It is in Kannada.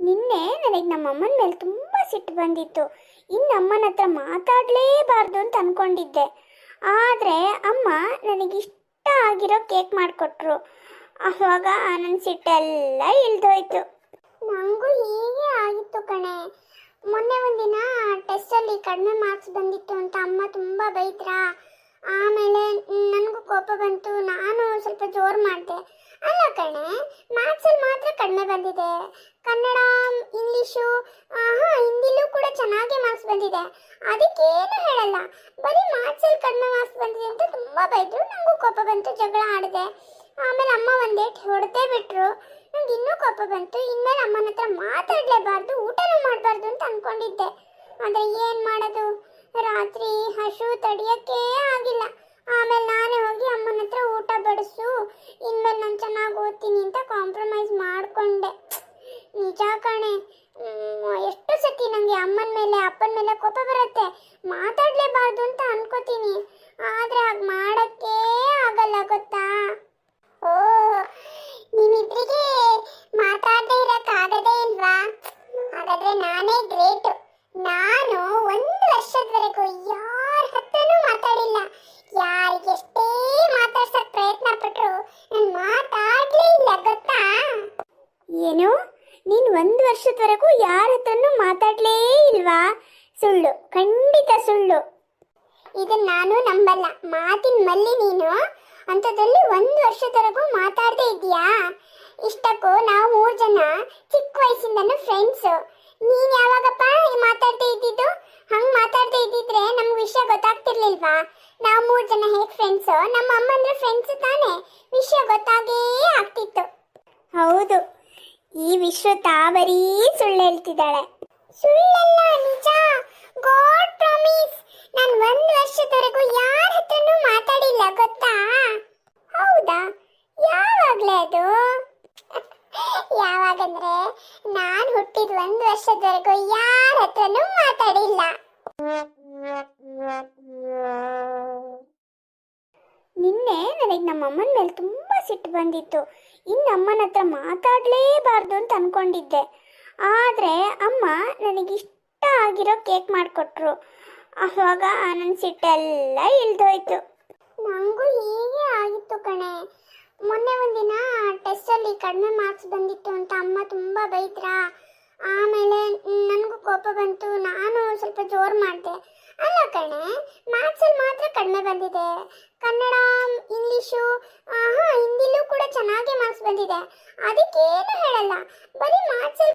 ನಿನ್ನೆ ನನಗೆ ನಮ್ಮ ಅಮ್ಮನ ಮೇಲೆ ತುಂಬ ಸಿಟ್ಟು ಬಂದಿತ್ತು. ಇನ್ನು ಅಮ್ಮನ ಹತ್ರ ಮಾತಾಡಲೇಬಾರ್ದು ಅಂತ ಅಂದ್ಕೊಂಡಿದ್ದೆ. ಆದರೆ ಅಮ್ಮ ನನಗಿಷ್ಟ ಆಗಿರೋ ಕೇಕ್ ಮಾಡಿಕೊಟ್ರು. ಆವಾಗ ನನ್ನ ಸಿಟ್ಟೆಲ್ಲ ಇಳ್ದೋಯ್ತು. ನನಗೂ ಹೀಗೆ ಆಗಿತ್ತು ಕಣೆ. ಮೊನ್ನೆ ಒಂದಿನ ಟೆಸ್ಟಲ್ಲಿ ಕಡಿಮೆ ಮಾರ್ಕ್ಸ್ ಬಂದಿತ್ತು ಅಂತ ಅಮ್ಮ ತುಂಬ ಬೈದ್ರಾ. ಆಮೇಲೆ ನನಗೂ ಕೋಪ ಬಂತು. ನಾನು ಸ್ವಲ್ಪ ಜೋರು ಮಾಡಿದೆ. ಅಲ್ಲ ಕಣೆ, ಮ್ಯಾಥ್ಸಲ್ಲಿ ಮಾತ್ರ ಕಡಿಮೆ ಬಂದಿದೆ. ಕನ್ನಡ, ಇಂಗ್ಲೀಷು, ಹಿಂದಿಲೂ ಕೂಡ ಚೆನ್ನಾಗಿ ಮಾರ್ಕ್ಸ್ ಬಂದಿದೆ. ಅದಕ್ಕೇನು ಹೇಳಲ್ಲ. ಬರೀ ಮ್ಯಾಥ್ಸಲ್ಲಿ ಕಡಿಮೆ ಮಾರ್ಕ್ಸ್ ಬಂದಿದೆ ಅಂತ ತುಂಬ ಬೈದರು. ನನಗೂ ಕೋಪ ಬಂತು, ಜಗಳ ಆಡಿದೆ. ಆಮೇಲೆ ಅಮ್ಮ ಒಂದೇಟು ಹೊಡೆದೇ ಬಿಟ್ಟರು. ನನಗೆ ಇನ್ನೂ ಕೋಪ ಬಂತು. ಇನ್ಮೇಲೆ ಅಮ್ಮನ ಹತ್ರ ಮಾತಾಡಲೇಬಾರ್ದು, ಊಟನೂ ಮಾಡಬಾರ್ದು ಅಂತ ಅಂದ್ಕೊಂಡಿದ್ದೆ. ಆದರೆ ಏನು ಮಾಡೋದು, ರಾತ್ರಿ ಹಸು ತಡಿಯೋಕ್ಕೇ ಆಗಿಲ್ಲ. ಆಮೇಲೆ ನಾನೇ ಹೋಗಿ ಅಮ್ಮನ ಹತ್ರ ಊಟ ಬಡಿಸು, ಇನ್ಮೇಲೆ ನಾನು ಚೆನ್ನಾಗಿ ಓದ್ತೀನಿ ಅಂತ ಕಾಂಪ್ರಮೈಸ್ ಮಾಡಿಕೊಂಡೆ. ನಿಜ ಕಣೆ, ಎಷ್ಟು ಸತಿ ನನಗೆ ಅಮ್ಮನ ಮೇಲೆ ಅಪ್ಪನ ಮೇಲೆ ಕೋಪ ಬರುತ್ತೆ. ಮಾತಾಡಲೇಬಾರ್ದು ಅಂತ ಅನ್ಕೋತೀನಿ, ಆದರೆ ಹಾಗೆ ಮಾಡೋಕ್ಕೇ ಆಗಲ್ಲ, ಗೊತ್ತಾ? ಓ, ನಿಮ್ಮಿಬ್ಬರಿಗೆ ಮಾತಾಡದೇ ಇರೋಕ್ಕಾಗದೇ ಇಲ್ವಾ? ಹಾಗಾದರೆ ನಾನೇ ಗ್ರೇಟು. ನಾನು 1 ವರ್ಷದವರೆಗೂ ಯಾರ ಹತ್ರನೂ ಮಾತಾಡಿಲ್ಲ. ಯಾರಿಗೆಷ್ಟೇ ಮಾತಾಡ್ಸಕ್ ಪ್ರಯತ್ನ ಪಟ್ಟರು ನಾನು ಮಾತಾಡಲೇ ಇಲ್ಲ, ಗೊತ್ತಾ? ಏನು, ನೀನು 1 ವರ್ಷದವರೆಗೂ ಯಾರ ಹತ್ರನೂ ಮಾತಾಡಲೇ ಇಲ್ವಾ? ಸುಳ್ಳು, ಖಂಡಿತ ಸುಳ್ಳು. ಇದನ್ನ ನಾನು ನಂಬಲ್ಲ. ಮಾತಿನ ಮಲ್ಲಿ ನೀನು. ಅಂಥದ್ರಲ್ಲಿ 1 ವರ್ಷದವರೆಗೂ ಮಾತಾಡದೇ ಇದೆಯಾ? ಇಷ್ಟಕ್ಕೂ ನಾವು 3 ಜನ ಚಿಕ್ಕ ವಯಸ್ಸಿಂದನೂ ಫ್ರೆಂಡ್ಸು. ನೀನು ಯಾವಾಗಪ್ಪ ಮಾತಾಡದೇ ಇದ್ದಿದ್ದು? ಹಂಗೆ ಮಾತಾಡದೇ ಇದ್ದಿದ್ರೆ ನಮ್ಗೆ ವಿಷಯ ಗೊತ್ತಾಗ್ತಿರ್ಲಿಲ್ವಾ? ನಾವು 3 ಜನ ಹೇಗೆ ಫ್ರೆಂಡ್ಸು, ನಮ್ಮ ಅಮ್ಮಂದ್ರೆ ಫ್ರೆಂಡ್ಸು ತಾನೇ, ವಿಷಯ ಗೊತ್ತಾಗೇ ಆಗ್ತಿತ್ತು. ಹೌದು, ಈ ವಿಶ್ವತ ಬರೀ ಸುಳ್ಳು ಹೇಳ್ತಿದ್ದಾಳೆ. ಸುಳ್ಳಲ್ಲ, ನಿಜ. ಗಾಡ್ ಪ್ರಾಮಿಸ್, ನಾನು 1 ವರ್ಷದವರೆಗೂ ಯಾರ ಹತ್ರನೂ ಮಾತಾಡಿಲ್ಲ, ಗೊತ್ತಾ? ಹೌದಾ? ಯಾವಾಗಲೇ ಅದು? ಯಾವಾಗಂದ್ರೆ ನಾನು ಹುಟ್ಟಿದ 1 ವರ್ಷದವರೆಗೂ ಯಾರ ಹತ್ರನೂ ಮಾತಾಡಿಲ್ಲ. ನಿನ್ನೆ ನನಗೆ ನಮ್ಮ ಅಮ್ಮನ ಮೇಲೆ ತುಂಬ ಸಿಟ್ಟು ಬಂದಿತ್ತು. ಇನ್ನು ಅಮ್ಮನ ಹತ್ರ ಮಾತಾಡಲೇಬಾರ್ದು ಅಂತ ಅಂದ್ಕೊಂಡಿದ್ದೆ. ಆದರೆ ಅಮ್ಮ ನನಗಿಷ್ಟ ಆಗಿರೋ ಕೇಕ್ ಮಾಡಿಕೊಟ್ರು. ಆವಾಗ ನನ್ನ ಸಿಟ್ಟೆಲ್ಲ ಇಳ್ದೋಯ್ತು. ನನಗೂ ಹೀಗೆ ಆಗಿತ್ತು ಕಣೆ. ಮೊನ್ನೆ ಒಂದಿನ ಟೆಸ್ಟಲ್ಲಿ ಕಡಿಮೆ ಮಾರ್ಕ್ಸ್ ಬಂದಿತ್ತು ಅಂತ ಅಮ್ಮ ತುಂಬ ಬೈದ್ರಾ. ಆಮೇಲೆ ನನಗೂ ಕೋಪ ಬಂತು. ನಾನು ಸ್ವಲ್ಪ ಜೋರು ಮಾಡಿದೆ. ಅಲ್ಲ ಕಣೆ, ಮ್ಯಾಥ್ಸಲ್ಲಿ ಮಾತ್ರ ಕಡಿಮೆ ಬಂದಿದೆ. ಕನ್ನಡ, ಇಂಗ್ಲೀಷು, ಹಿಂದಿಲೂ ಕೂಡ ಚೆನ್ನಾಗಿ ಮಾರ್ಕ್ಸ್ ಬಂದಿದೆ. ಅದಕ್ಕೇನು ಹೇಳಲ್ಲ. ಬರೀ ಮ್ಯಾಥ್ಸಲ್ಲಿ